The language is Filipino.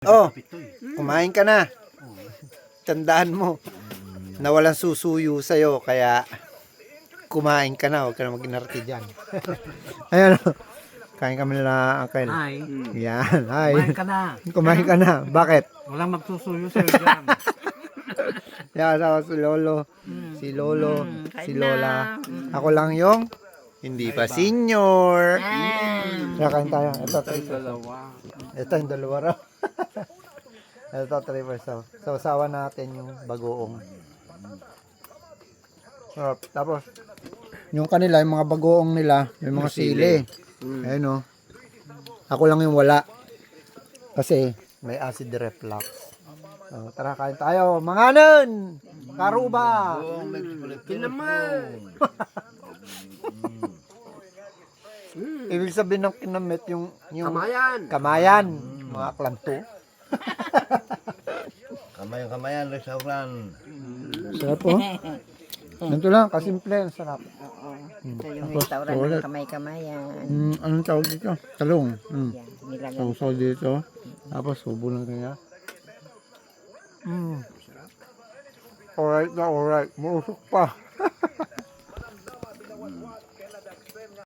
Oh, kumain ka na. Tandaan mo na walang susuyo sa'yo, kaya kumain ka na, huwag ka na mag-inarte dyan. Ayan, kain kami nila, Uncle. Hi. Yan, hi. Kumain ka na. Kumain ka na. Bakit? Walang magsusuyo sa'yo dyan. Yan, ako si Lolo, si Lolo, si Lola. Ako lang yung hindi pa senior. Kaya kain tayo. Ito yung dalawa raw. Ito, 3 so. Sausawan natin yung bagoong. Tapos, yung kanila, yung mga bagoong nila, yung mga sili. Ayun o. Ako lang yung wala. Kasi, may acid reflux. So, tara, kain tayo. Manganon! Karuba! Kinaman! Ibig sabihin ng kinamit, yung Kamayan! kamayan. Mga klanto. Kamayan restaurant. Sarap po. Ganito lang, kasimple. Sarap. Oo. Ito yung Tapos, restaurant ulit. ng kamay-kamayan. Anong tawag dito? Talong. Yan, nilagay. Sausaw dito. Tapos, subo lang kanya. Alright na, alright. Mausok pa.